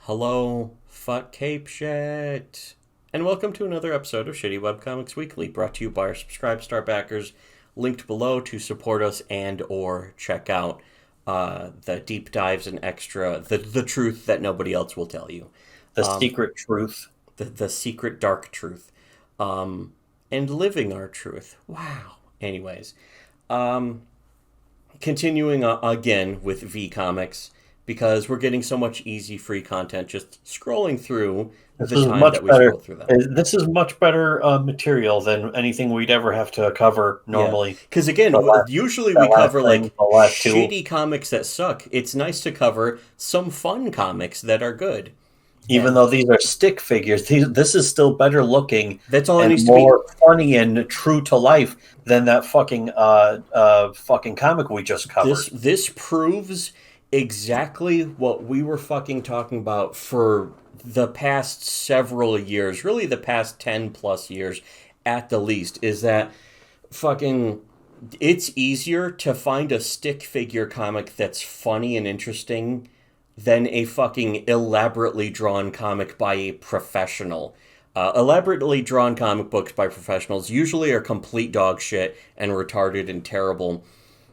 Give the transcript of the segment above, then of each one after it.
Hello, fuck cape shit. And welcome to another episode of Shittywebcomics Weekly, brought to you by our Subscribe Star backers, linked below to support us and or check out the deep dives and extra, the truth that nobody else will tell you. The secret truth. The secret dark truth. And living our truth. Wow. Anyways, continuing again with V Comics, because we're getting so much easy free content just scrolling through This the is time much that we better. scroll through them. This is much better material than anything we'd ever have to cover Yeah, normally. because again, usually we The last cover thing, like the last two. shitty comics that suck. It's nice to cover some fun comics that are good. Even And though these are stick figures, this is still better looking that's all it and needs to be. more funny and true to life than that fucking comic we just covered. This proves exactly what we were fucking talking about for the past several years, really the past 10 plus years at the least, is that fucking it's easier to find a stick figure comic that's funny and interesting than a fucking elaborately drawn comic by a professional. Elaborately drawn comic books by professionals usually are complete dog shit and retarded and terrible.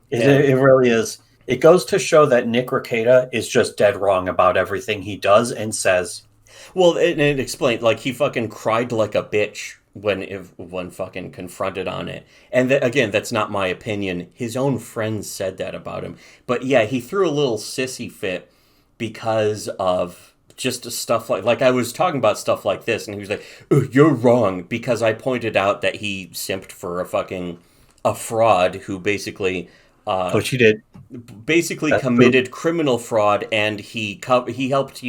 It And really is. It goes to show that Nick Rekieta is just dead wrong about everything he does and says. well, it explained like he fucking cried like a bitch when fucking confronted on it. And again, that's not my opinion. His own friends said that about him. But yeah, he threw a little sissy fit because of just stuff like I was talking about stuff like this, and he was like, "Oh, you're wrong," because I pointed out that he simped for a fraud who Which he did. basically That's true. committed criminal fraud, and he helped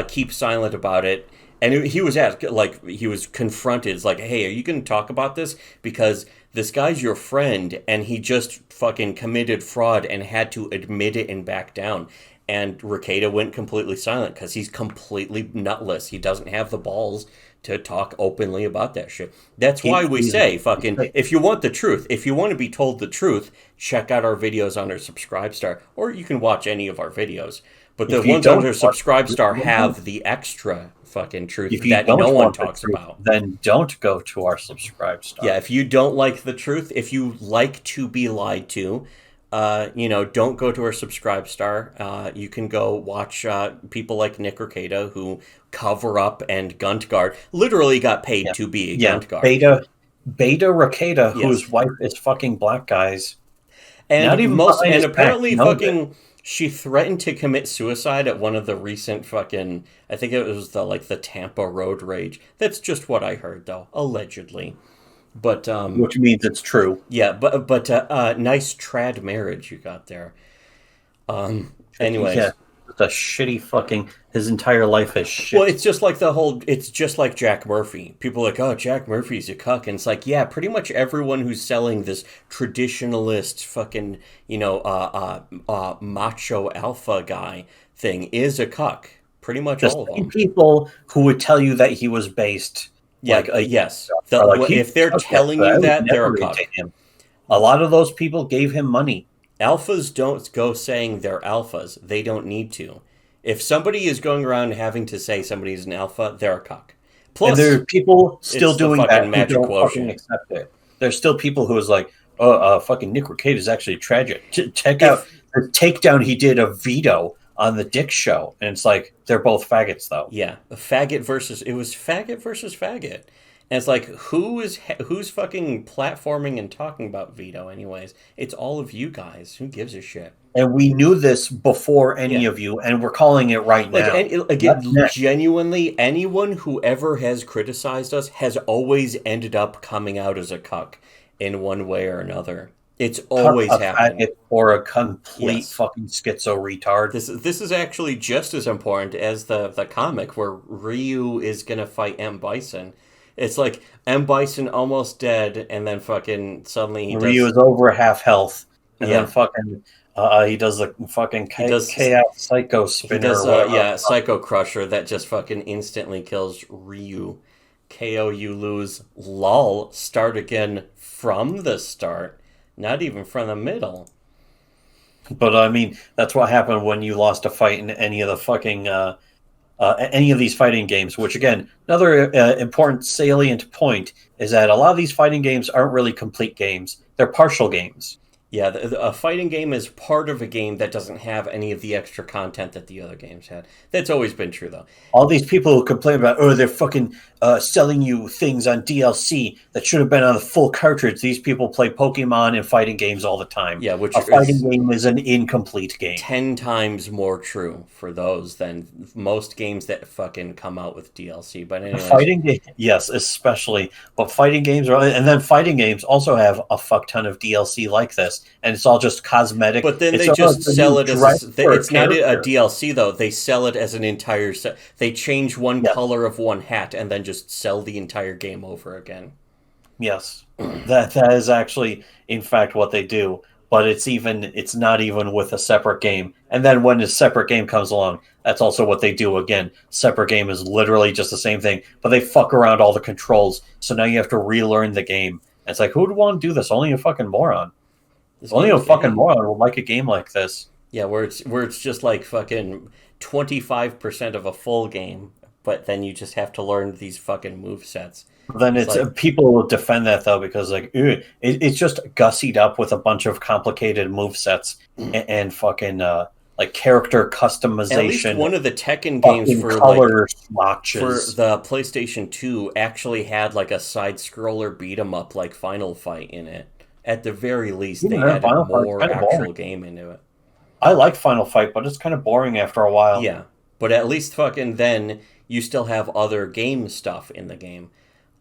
keep silent about it. And he was asked, like, he was confronted. It's like, hey, are you going to talk about this? Because this guy's your friend, and he just fucking committed fraud and had to admit it and back down. And Rekieta went completely silent because he's completely nutless. He doesn't have the balls to talk openly about that shit. That's why we He's say, fucking, if you want the truth, if you want to be told the truth, check out our videos on our Subscribe Star, or you can watch any of our videos. But the If you ones on don't our want Subscribe the Star truth, have the extra fucking truth if you that no don't one want the talks truth, about. then don't go to our subscribe Yeah, star. if you don't like the truth, if you like to be lied to, don't go to our Subscribe Star. You can go watch people like Nick Rekieta who cover up and gunt guard. Literally got paid Yeah, to be a yeah. gunt guard. Beta Rekieta, Yes, whose wife is fucking black guys, not and even most behind and his back, apparently knows it. fucking she threatened to commit suicide at one of the recent fucking I think it was the Tampa road rage. That's just what I heard though, allegedly. But Which means it's true. yeah, but nice trad marriage you got there. Yeah, Anyways, it's a shitty fucking. His entire life is well, shit. it's just like it's just like Jack Murphy. People are like, oh, Jack Murphy's a cuck, and it's like, yeah, pretty much everyone who's selling this traditionalist fucking macho alpha guy thing is a cuck. Pretty much The all of same them. people who would tell you that he was based Yeah, like a year yes. ago are like he If they're was that, telling but you I was that, they're a never cuck. into him. A lot of those people gave him money. Alphas don't go saying they're alphas. They don't need to. If somebody is going around having to say somebody's an alpha, they're a cuck. And there Plus, are people still it's the doing that fucking who magic don't fucking quotient. accept it. There's still people who is like, oh, fucking Nick Rekieta is actually tragic. Check out If the takedown he did of Vito on the Dick Show. And it's like, they're both faggots, though. Yeah, it was faggot versus faggot. And it's like who's fucking platforming and talking about veto anyways? It's all of you guys. Who gives a shit? And we knew this before any Yeah. of you, and we're calling it right Like now. and That's again, next. genuinely anyone who ever has criticized us has always ended up coming out as a cuck in one way or another. It's Cuck always a happened. faggot or a complete Yes. fucking schizo retard. This is actually just as important as the comic where Ryu is gonna fight M Bison. It's like M Bison almost dead, and then fucking suddenly he Ryu does. is over half health, and then Yeah, fucking he does the fucking he does. chaos psycho He spinner does. or whatever. Yeah, Psycho Crusher that just fucking instantly kills Ryu. KO, you lose. Lol. Start again from the start. Not even from the middle. But I mean, that's what happened when you lost a fight in any of the fucking any of these fighting games. Which again, another important salient point is that a lot of these fighting games aren't really complete games; they're partial games. Yeah, a fighting game is part of a game that doesn't have any of the extra content that the other games had. That's always been true, though. All these people who complain about, they're fucking selling you things on DLC that should have been on the full cartridge. These people play Pokemon and fighting games all the time. Yeah, which A fighting is game is an incomplete game. 10 times more true for those than most games that fucking come out with DLC. But anyways, Fighting game, yes, especially. But fighting games are, and then fighting games also have a fuck ton of DLC like this, and it's all just cosmetic. but then It's they just almost a sell new it as dress for it's not a character. DLC though. They sell it as an entire set. They change one Yes, color of one hat and then just sell the entire game over again. yes, that is actually, in fact, what they do. But it's not even with a separate game. And then when a separate game comes along, that's also what they do again. Separate game is literally just the same thing, but they fuck around all the controls. So now you have to relearn the game. And it's like, who would want to do this? Only a fucking moron. This Only a game's fucking moron would like a game like this. Yeah, where it's just like fucking 25% of a full game, but then you just have to learn these fucking move sets. Then It's it's like, people will defend that though because like it's just gussied up with a bunch of complicated move sets and fucking like character at least customization, one of the Tekken games fucking color for swatches. the PlayStation 2 actually had like a side scroller beat 'em up like Final Fight in it. At the very least, Even they then, added Final Fight's more kind of boring. actual game into it. I like Final Fight, but it's kind of boring after a while. Yeah, but at least fucking then you still have other game stuff in the game.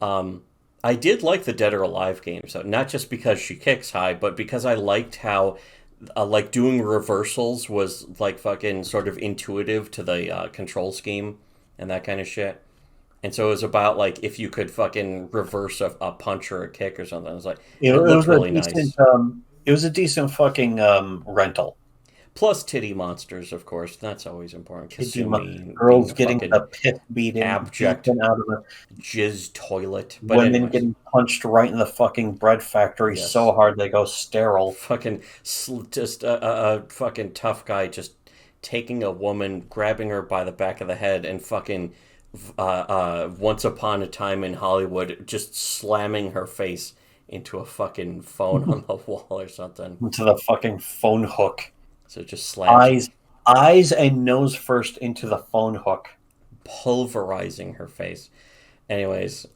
Um, I did like the Dead or Alive games, so not just because she kicks high, but because I liked how like doing reversals was like fucking sort of intuitive to the control scheme and that kind of shit. And so it was about like if you could fucking reverse a punch or a kick or something. It was like It it looked was a really decent. nice. It was a decent fucking rental. Plus titty monsters, of course. That's always important. Kasumi being Girls a getting fucking the piss abject beaten out of them. jizz toilet. But Women anyways, getting punched right in the fucking bread factory so yes. hard they go sterile. Fucking just a fucking tough guy just taking a woman, grabbing her by the back of the head, and fucking once upon a time in Hollywood, just slamming her face into a fucking phone on the wall or something. Into the fucking phone hook. So it just slams, Eyes and nose first into the phone hook. pulverizing her face. Anyways,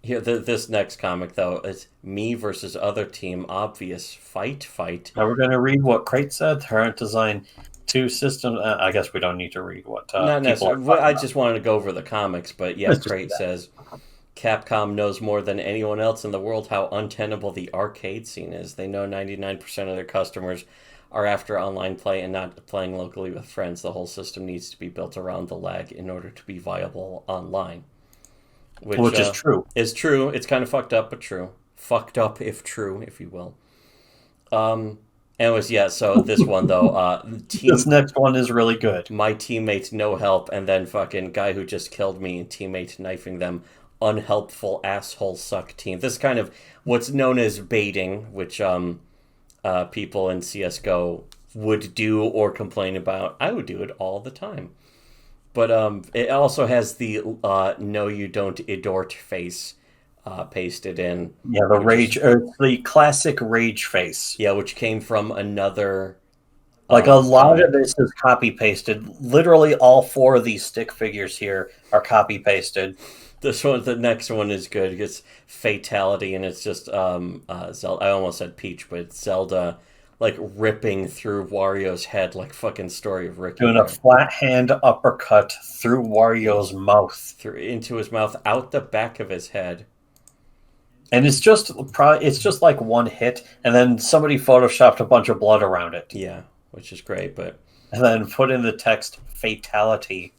here this next comic though is me versus other team. Obvious fight. Now we're going to read what Crate said. Current design two systems. I guess we don't need to read what Not people are necessarily. talking I about. just wanted to go over the comics, but yeah, Let's just do Crate that. says Capcom knows more than anyone else in the world how untenable the arcade scene is. They know 99% of their customers are after online play and not playing locally with friends. The whole system needs to be built around the lag in order to be viable online. Which Which is true. is true. It's kind of fucked up, but true. Fucked up, if true, if you will. Anyways, yeah. So this one though, This next one is really good. my teammates no help, and then fucking guy who just killed me and teammate knifing them. Unhelpful asshole suck team. This is kind of what's known as baiting, which people in CS:GO would do or complain about. I would do it all the time. But it also has the no you don't idort face pasted in. Yeah, the Which is, rage, the classic rage face. yeah, which came from another Like a lot of comic. this is copy pasted. Literally, all four of these stick figures here are copy pasted. The next one is good. It's Fatality, and it's just Zelda. I almost said Peach, but it's Zelda like ripping through Wario's head like fucking Story of Ricky Doing a there. flat hand uppercut through Wario's mouth. Through into his mouth, out the back of his head. And it's just like one hit, and then somebody photoshopped a bunch of blood around it, Yeah, which is great, but and then put in the text "fatality."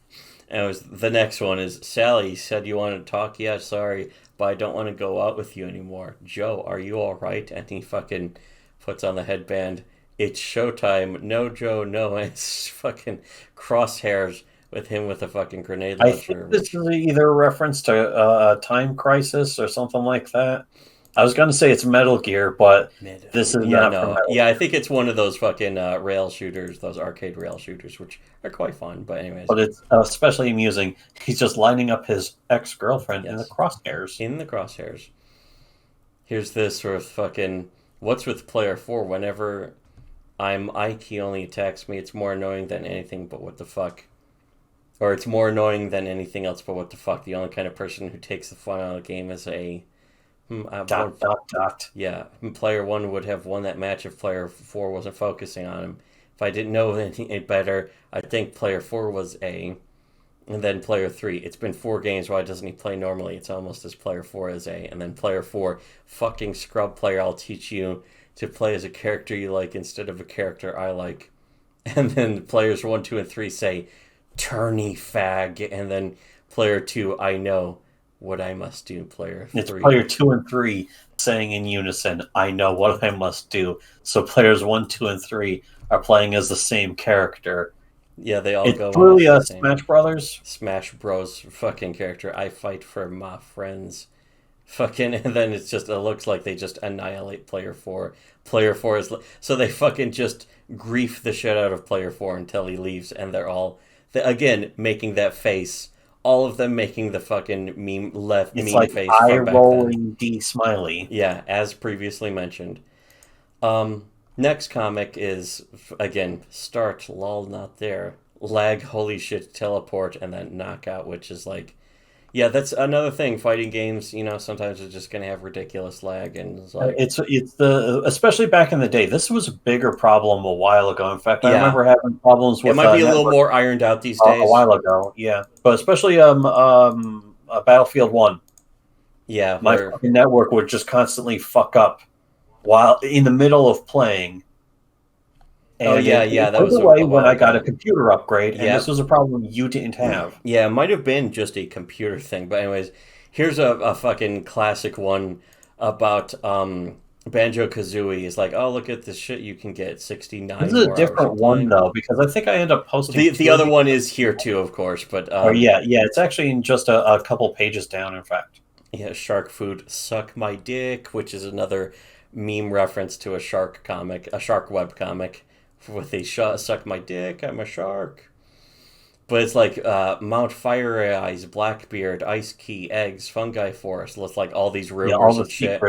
and it was the next one is Sally said you want to talk. Yeah, sorry, but I don't want to go out with you anymore. Joe, are you all right? And he fucking puts on the headband. It's showtime. No, Joe, no. And it's fucking crosshairs with him with a fucking grenade I launcher. think this is either a reference to Time Crisis or something like that. I was going to say it's Metal Gear, but Metal this Gear. is Yeah, not from no. Metal Yeah, I Gear. think it's one of those fucking rail shooters, those arcade rail shooters, which are quite fun. But anyways, But it's especially amusing. He's just lining up his ex-girlfriend in the yes, crosshairs. in the crosshairs. Here's this sort of fucking. What's with player four? Whenever I'm Ike, he only attacks me. It's more annoying than anything. But what the fuck? Or it's more annoying than anything else. But what the fuck? The only kind of person who takes the fun out of the game is a. One. Dot dot dot. Yeah, player one would have won that match if player four wasn't focusing on him. If I didn't know any better, I think player four was A. And then player three, it's been 4 games. Why doesn't he play normally? It's almost as player four as A. And then player four, fucking scrub player, I'll teach you to play as a character you like instead of a character I like. And then players one, two, and three say, tourney fag. And then player two, I know what I must do. Player It's three. player 2 and 3 saying in unison, "I know what I must do." So players 1, 2, and 3 are playing as the same character. Yeah, they all It's go really almost the a same. Smash Brothers. Smash Bros. Fucking character. I fight for my friends. Fucking, and then it's just, it looks like they just annihilate player four. Player four is, so they fucking just grief the shit out of player four until he leaves, and they're all, again, making that face. All of them making the fucking It's meme like face eye from back then. rolling D smiley. Yeah, as previously mentioned. Next comic is again start lol not there lag holy shit teleport and then knockout, which is like, yeah, that's another thing. Fighting games, sometimes it's just gonna have ridiculous lag, and it's like, It's the especially back in the day. This was a bigger problem a while ago. In fact, I yeah, remember having problems it with might be a little network more ironed out these a days. while ago. Yeah, but especially Battlefield One. Yeah, My where fucking network would just constantly fuck up while in the middle of playing. oh And yeah, it yeah, that goes was away a when while I got a ago. computer upgrade, and Yeah, this was a problem you didn't have. yeah, it might have been just a computer thing, but anyways, here's a fucking classic one about Banjo Kazooie. Is like, oh, look at this shit you can get This 69 is a more hours different of one playing. though, because I think I end up posting The two of other these. one is here too, of course, but Or yeah, it's actually in just a couple pages down. In fact, yeah, shark food suck my dick, which is another meme reference to a shark comic, a shark web comic with a suck my dick, I'm a shark. But it's like Mount Fire Eyes, Blackbeard, Ice Key, Eggs, Fungi Forest. It's like all these yeah, rumors and shit.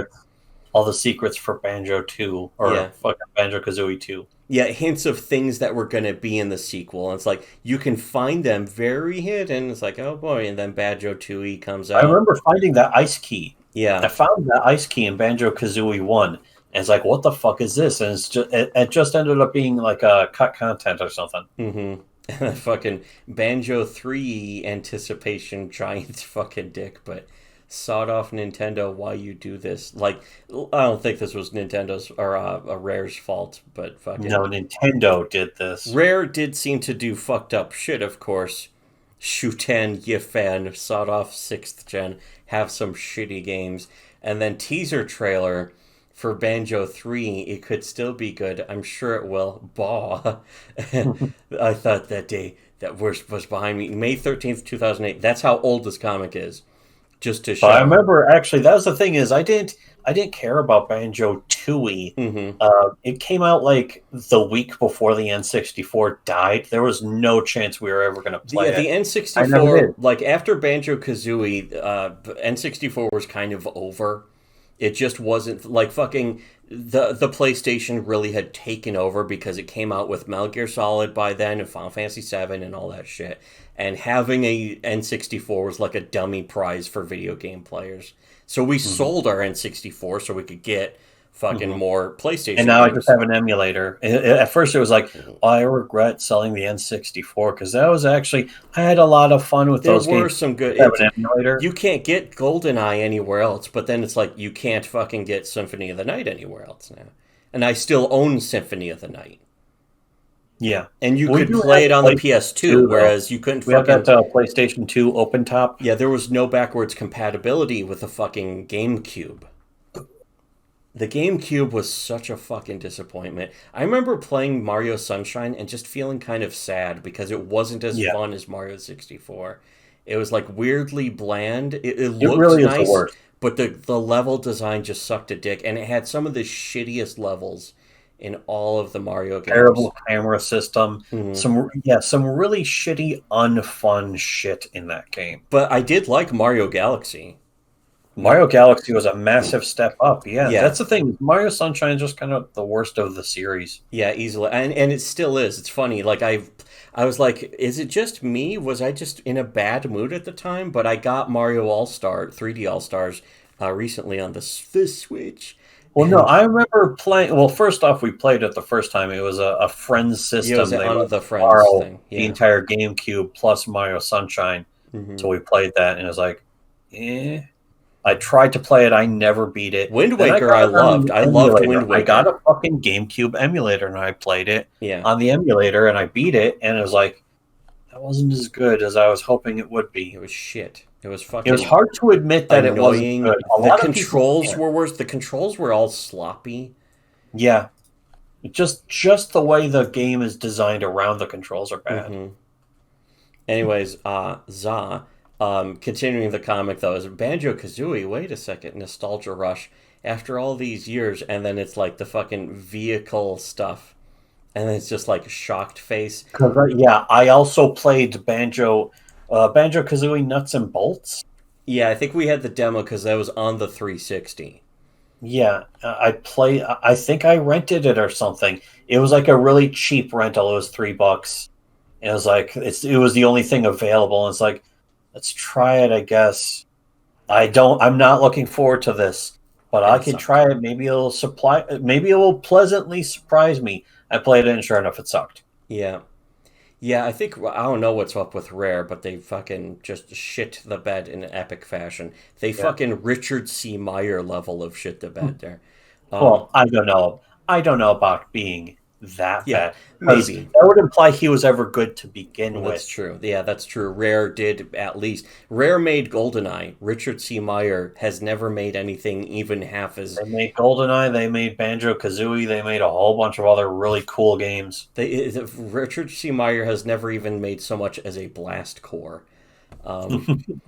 all the secrets for Banjo Two Yeah. or fucking Banjo Kazooie Two. Yeah, hints of things that were going to be in the sequel. And it's like, you can find them very hidden. It's like, oh boy. And then Badjo 2E comes I out. remember finding that ice key. I Yeah. found that ice key in Banjo Kazooie One, and it's like, what the fuck is this? And it just ended up being like a cut content or something. Mm-hmm. Fucking Banjo 3 anticipation giant fucking dick, but sawed off Nintendo, why you do this? Like, I don't think this was Nintendo's or a Rare's fault, but No, fucking Nintendo did this. Rare did seem to do fucked up shit, of course. Shuten Yifan, sawed off 6th gen, have some shitty games, and then teaser trailer for Banjo 3, it could still be good. I'm sure it will. Baw. I thought that day that was behind me. May 13th, 2008. That's how old this comic is. Just to But I show. remember actually that was the thing is I didn't care about Banjo Tooie. Mm-hmm. It came out like the week before the N64 died. There was no chance we were ever going to Yeah, play the it. I never N64, did. like after Banjo Kazooie, N64 was kind of over. It just wasn't like fucking the PlayStation really had taken over because it came out with Metal Gear Solid by then and Final Fantasy VII and all that shit. And having a N64 was like a dummy prize for video game players. So we Mhm. sold our N64 so we could get fucking Mhm. more And PlayStation now I just games. have an emulator. At first, it was like, oh, I regret selling the N64 because that was actually I had a lot of fun with There those were games. some good. Have an emulator. You can't get GoldenEye anywhere else, but then it's like you can't fucking get Symphony of the Night anywhere else now. And I still own Symphony of the Night. Yeah, And you we could do play have it on the PlayStation PS2, 2 though. whereas you couldn't We have that fucking. PlayStation 2 open top. Yeah, there was no backwards compatibility with the fucking GameCube. The GameCube was such a fucking disappointment. I remember playing Mario Sunshine and just feeling kind of sad because it wasn't as Yeah, fun as Mario 64. It was like weirdly bland. It it looked really is the nice, worst. but the level design just sucked a dick, and it had some of the shittiest levels in all of the Mario games. Terrible camera system. Hmm. Some really shitty, unfun shit in that game. But I did like Mario Galaxy. Mario Galaxy was a massive step up. Yeah, Yeah, that's the thing. Mario Sunshine is just kind of the worst of the series. yeah, easily, and it still is. It's funny. Like I was like, is it just me? Was I just in a bad mood at the time? But I got Mario All Star 3D All Stars recently on the Switch, Well, no, and I remember playing. Well, first off, we played it the first time. It was a friend's yeah, it was system. They on let the us Friends borrow thing. the Yeah. entire GameCube plus Mario Sunshine. Hmm. So we played that, and it was like, eh. I tried to play it. I never beat it. Wind Then I Waker, got I it on loved. the I loved emulator. Wind I got Waker. a fucking GameCube emulator, and I played it Yeah. on the emulator, and I beat it, and it was like, that wasn't as good as I was hoping it would It be. was shit. It was It was fucking hard to admit that it wasn't annoying. good. A The lot of people controls can't. were worse. The controls were all sloppy. Yeah, just the way the game is designed around the controls are bad. Hmm. Anyways, Za, continuing the comic though, is Banjo Kazooie. Wait a second, nostalgia rush after all these years, and then it's like the fucking vehicle stuff, and then it's just like shocked face. Because yeah, I also played Banjo Kazooie Nuts and Bolts. Yeah, I think we had the demo because that was on the 360. Yeah, I think I rented it or something. It was like a really cheap rental. It was $3. And it was like it was the only thing available. And it's like, let's try it, I guess. I'm not looking forward to this, but And I it can sucked. try it. Maybe it will pleasantly surprise me. I played it, and sure enough, it sucked. Yeah. Yeah, I think I don't know what's up with Rare, but they fucking just shit the bed in an epic fashion. They Yeah. fucking Richard C. Meyer level of shit the bed there. Um, Well, I don't know. I don't know about being that yeah, bad because maybe. that would imply he was ever good to begin Well, that's with. true. Yeah, that's true. Rare did at least. Rare made GoldenEye. Richard C. Meyer has never made anything even half as. They made GoldenEye. They made Banjo Kazooie. They made a whole bunch of other really cool games. Richard C. Meyer has never even made so much as a blast core. Um, and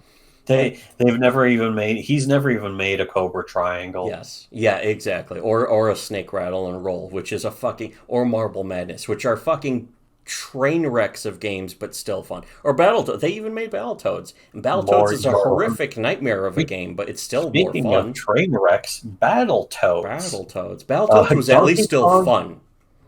They've never even made. He's never even made a Cobra Triangle. yes, yeah, exactly. Or a Snake Rattle and Roll, which is a fucking or Marble Madness, which are fucking train wrecks of games, but still fun. Or Battletoads. They even made Battletoads. And Battletoads More, is a horrific nightmare of a game, but it's still more Speaking of fun. train wrecks, Battletoads, Battletoads. Battletoads was at least still fun.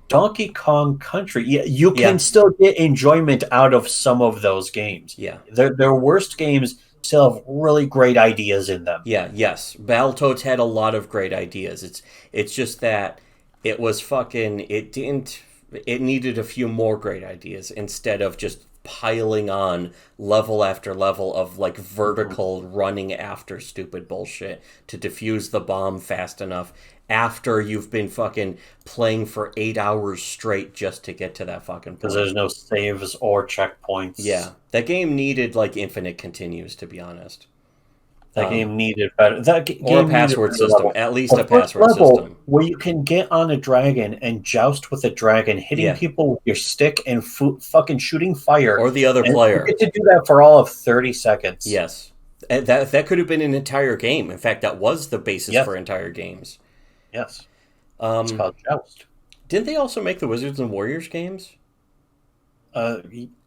Donkey Kong Country. Yeah, you can Yeah, still get enjoyment out of some of those games. yeah, Their worst games still have really great ideas in them. yeah, yes. Battletoads had a lot of great ideas. It's just that it was fucking it didn't it needed a few more great ideas instead of just piling on level after level of like vertical running after stupid bullshit to defuse the bomb fast enough after you've been fucking playing for 8 hours straight just to get to that fucking Because point. there's no saves or checkpoints. Yeah, that game needed like infinite continues, to be honest. That Um, game needed better. or a Game needed password better system, levels. at least a The first password level system. where you can get on a dragon and joust with a dragon, hitting Yeah, people with your stick and fucking shooting fire, or the other and you player. get to do that for all of 30 seconds. Yes, and that could have been an entire game. In fact, that was the basis Yes, for entire games. yes. It's Um, called joust. didn't they also make the Wizards and Warriors games?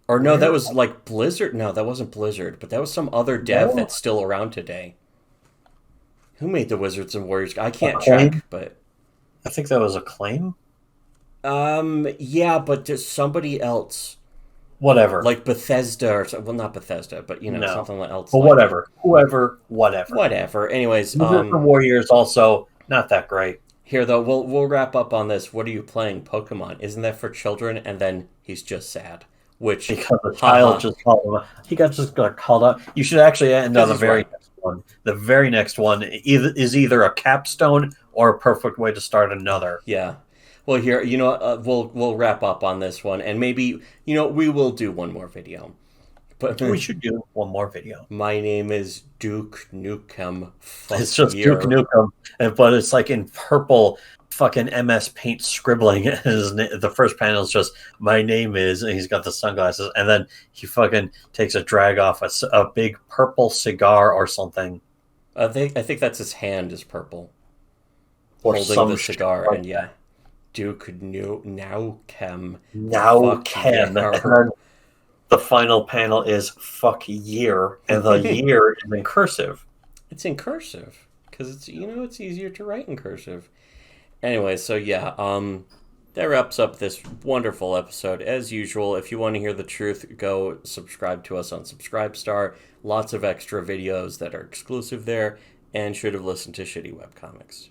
Or no, that Where? was like Blizzard. No, that wasn't Blizzard, but that was some other dev No, that's still around today. Who made the Wizards and Warriors? I can't Acclaim. check, but I think that was Acclaim. yeah, but just somebody else, Whatever. like Bethesda or well, not Bethesda, but No, something else but like it. whatever. Whoever, whatever. Whatever. Anyways, Wizards and Warriors also not that great here though, we'll wrap up on this. What are you playing? Pokemon? Isn't that for children? And then he's just sad. Which, because the child haha, just called him. Just got called out. You should actually end on because the he's very right. next one. The very next one is either a capstone or a perfect way to start another. Yeah. Well, here, we'll wrap up on this one, and maybe we will do one more video. But We should do one more video. my name is Duke Nukem. It's Fuck just Duke year. Nukem, but it's like in purple fucking MS Paint scribbling. The first panel is just my name is, and he's got the sunglasses, and then he fucking takes a drag off a big purple cigar or something. I think that's his hand is purple, or holding the some shit cigar, like and that. yeah, Duke Now Chem. Now Fuck Ken, and yeah. then the final panel is fuck year, and the year is in cursive. It's in cursive because it's easier to write in cursive. Anyway, so yeah, that wraps up this wonderful episode. As usual, if you want to hear the truth, go subscribe to us on Subscribestar. Lots of extra videos that are exclusive there, and should have listened to Shitty Webcomics.